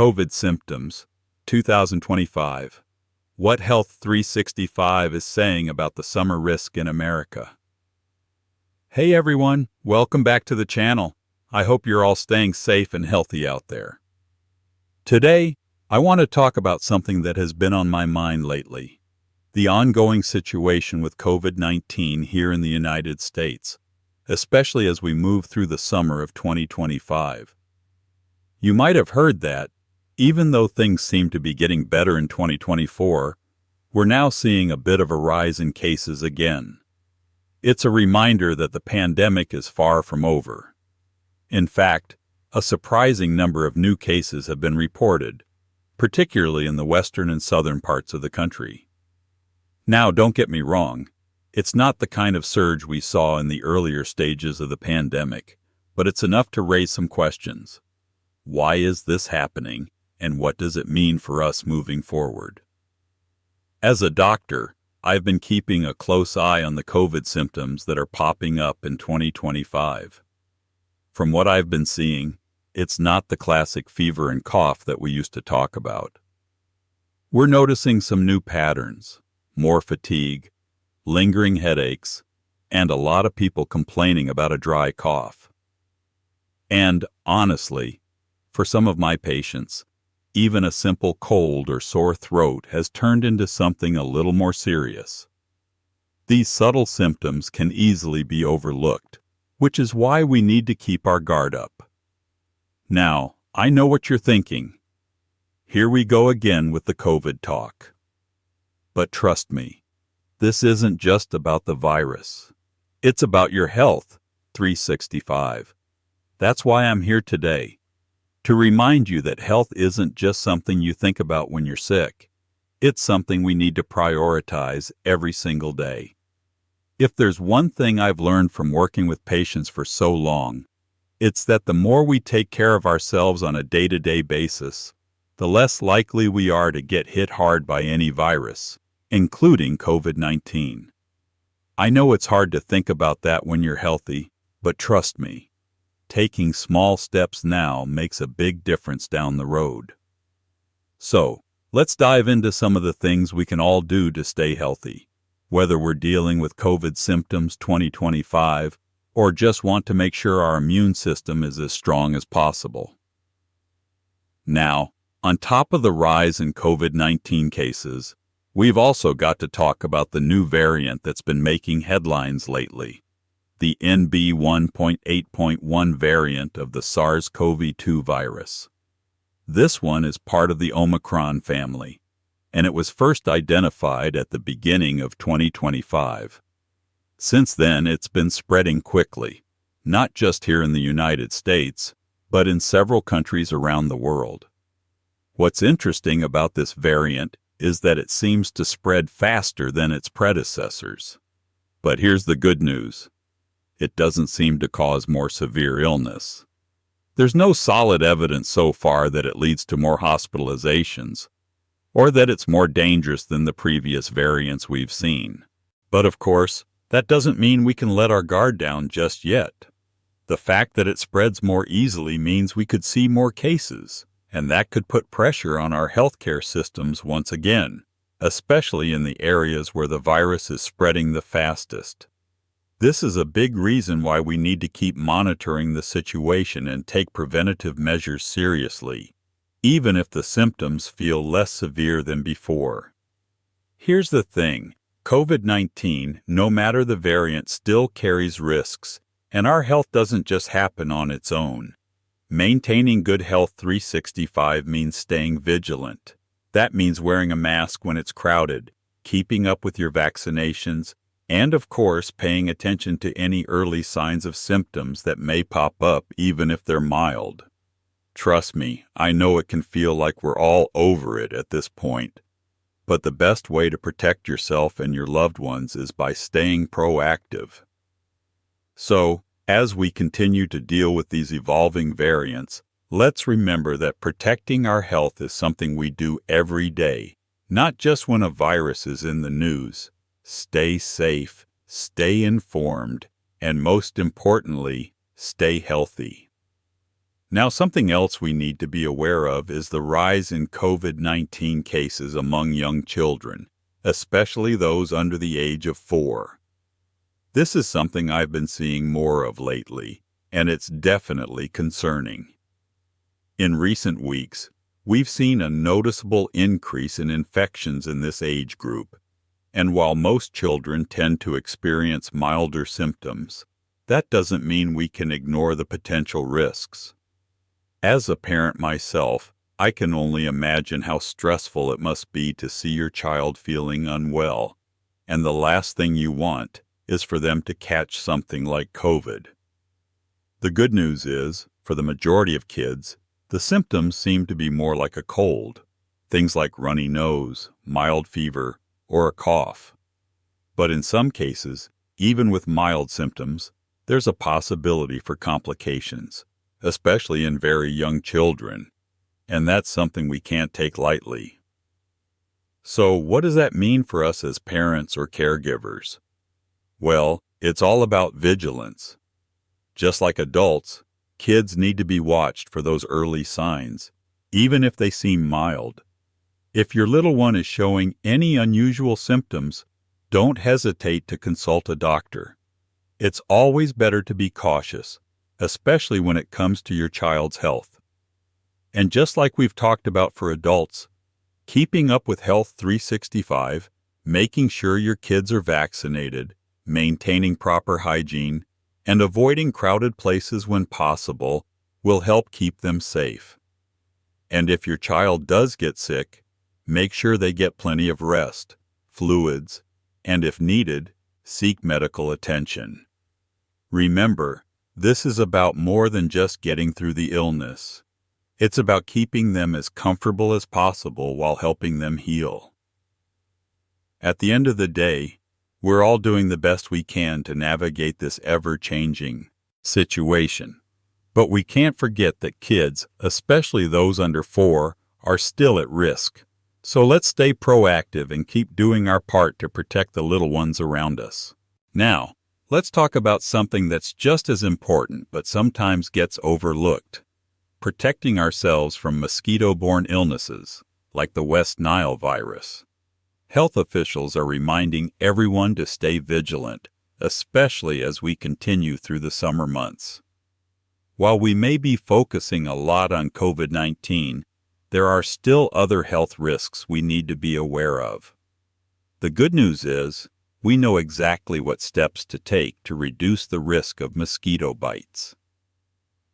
COVID symptoms, 2025. What Health 365 is saying about the summer risk in America. Hey everyone, welcome back to the channel. I hope you're all staying safe and healthy out there. Today, I want to talk about something that has been on my mind lately. The ongoing situation with COVID-19 here in the United States, especially as we move through the summer of 2025. You might have heard that, even though things seem to be getting better in 2024, we're now seeing a bit of a rise in cases again. It's a reminder that the pandemic is far from over. In fact, a surprising number of new cases have been reported, particularly in the western and southern parts of the country. Now, don't get me wrong, it's not the kind of surge we saw in the earlier stages of the pandemic, but it's enough to raise some questions. Why is this happening, and what does it mean for us moving forward? As a doctor, I've been keeping a close eye on the COVID symptoms that are popping up in 2025. From what I've been seeing, it's not the classic fever and cough that we used to talk about. We're noticing some new patterns, more fatigue, lingering headaches, and a lot of people complaining about a dry cough. And, honestly, for some of my patients, even a simple cold or sore throat has turned into something a little more serious. These subtle symptoms can easily be overlooked, which is why we need to keep our guard up. Now, I know what you're thinking. Here we go again with the COVID talk. But trust me, this isn't just about the virus. It's about your health, 365. That's why I'm here today. To remind you that health isn't just something you think about when you're sick. It's something we need to prioritize every single day. If there's one thing I've learned from working with patients for so long, it's that the more we take care of ourselves on a day-to-day basis, the less likely we are to get hit hard by any virus, including COVID-19. I know it's hard to think about that when you're healthy, but trust me, taking small steps now makes a big difference down the road. So, let's dive into some of the things we can all do to stay healthy, whether we're dealing with COVID symptoms 2025 or just want to make sure our immune system is as strong as possible. Now, on top of the rise in COVID-19 cases, we've also got to talk about the new variant that's been making headlines lately. The NB1.8.1 variant of the SARS-CoV-2 virus. This one is part of the Omicron family, and it was first identified at the beginning of 2025. Since then, it's been spreading quickly, not just here in the United States, but in several countries around the world. What's interesting about this variant is that it seems to spread faster than its predecessors. But here's the good news. It doesn't seem to cause more severe illness. There's no solid evidence so far that it leads to more hospitalizations, or that it's more dangerous than the previous variants we've seen. But of course, that doesn't mean we can let our guard down just yet. The fact that it spreads more easily means we could see more cases, and that could put pressure on our healthcare systems once again, especially in the areas where the virus is spreading the fastest. This is a big reason why we need to keep monitoring the situation and take preventative measures seriously, even if the symptoms feel less severe than before. Here's the thing, COVID-19, no matter the variant, still carries risks, and our health doesn't just happen on its own. Maintaining good health 365 means staying vigilant. That means wearing a mask when it's crowded, keeping up with your vaccinations, and of course paying attention to any early signs of symptoms that may pop up even if they're mild. Trust me, I know it can feel like we're all over it at this point. But the best way to protect yourself and your loved ones is by staying proactive. So, as we continue to deal with these evolving variants, let's remember that protecting our health is something we do every day, not just when a virus is in the news. Stay safe, stay informed, and most importantly, stay healthy. Now, something else we need to be aware of is the rise in COVID-19 cases among young children, especially those under the age of 4. This is something I've been seeing more of lately, and it's definitely concerning. In recent weeks, we've seen a noticeable increase in infections in this age group, and while most children tend to experience milder symptoms, that doesn't mean we can ignore the potential risks. As a parent myself, I can only imagine how stressful it must be to see your child feeling unwell, and the last thing you want is for them to catch something like COVID. The good news is, for the majority of kids, the symptoms seem to be more like a cold, things like runny nose, mild fever, or a cough. But in some cases, even with mild symptoms, there's a possibility for complications, especially in very young children, and that's something we can't take lightly. So what does that mean for us as parents or caregivers? Well, it's all about vigilance. Just like adults, kids need to be watched for those early signs, even if they seem mild. If your little one is showing any unusual symptoms, don't hesitate to consult a doctor. It's always better to be cautious, especially when it comes to your child's health. And just like we've talked about for adults, keeping up with Health 365, making sure your kids are vaccinated, maintaining proper hygiene, and avoiding crowded places when possible will help keep them safe. And if your child does get sick, make sure they get plenty of rest, fluids, and if needed, seek medical attention. Remember, this is about more than just getting through the illness. It's about keeping them as comfortable as possible while helping them heal. At the end of the day, we're all doing the best we can to navigate this ever-changing situation. But we can't forget that kids, especially those under 4, are still at risk. So let's stay proactive and keep doing our part to protect the little ones around us. Now, let's talk about something that's just as important but sometimes gets overlooked: protecting ourselves from mosquito-borne illnesses, like the West Nile virus. Health officials are reminding everyone to stay vigilant, especially as we continue through the summer months. While we may be focusing a lot on COVID-19, there are still other health risks we need to be aware of. The good news is, we know exactly what steps to take to reduce the risk of mosquito bites.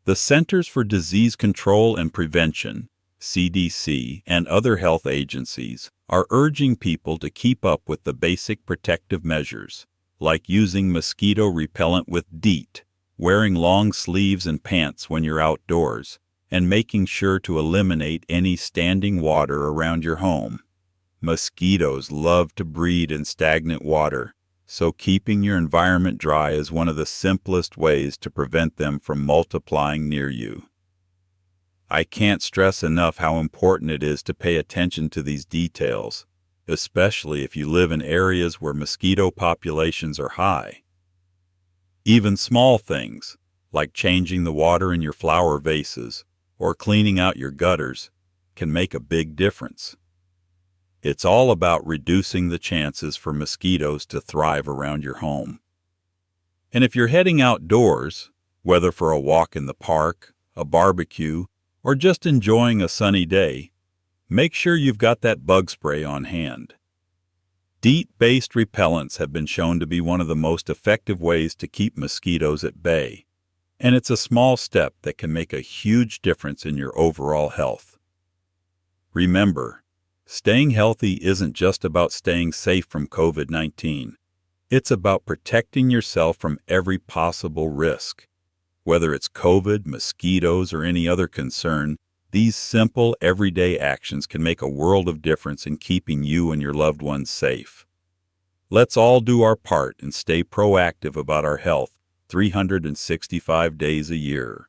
The Centers for Disease Control and Prevention, CDC, and other health agencies are urging people to keep up with the basic protective measures, like using mosquito repellent with DEET, wearing long sleeves and pants when you're outdoors, and making sure to eliminate any standing water around your home. Mosquitoes love to breed in stagnant water, so keeping your environment dry is one of the simplest ways to prevent them from multiplying near you. I can't stress enough how important it is to pay attention to these details, especially if you live in areas where mosquito populations are high. Even small things, like changing the water in your flower vases or cleaning out your gutters, can make a big difference. It's all about reducing the chances for mosquitoes to thrive around your home. And if you're heading outdoors, whether for a walk in the park, a barbecue, or just enjoying a sunny day, make sure you've got that bug spray on hand. DEET-based repellents have been shown to be one of the most effective ways to keep mosquitoes at bay, and it's a small step that can make a huge difference in your overall health. Remember, staying healthy isn't just about staying safe from COVID-19. It's about protecting yourself from every possible risk. Whether it's COVID, mosquitoes, or any other concern, these simple, everyday actions can make a world of difference in keeping you and your loved ones safe. Let's all do our part and stay proactive about our health 365 days a year.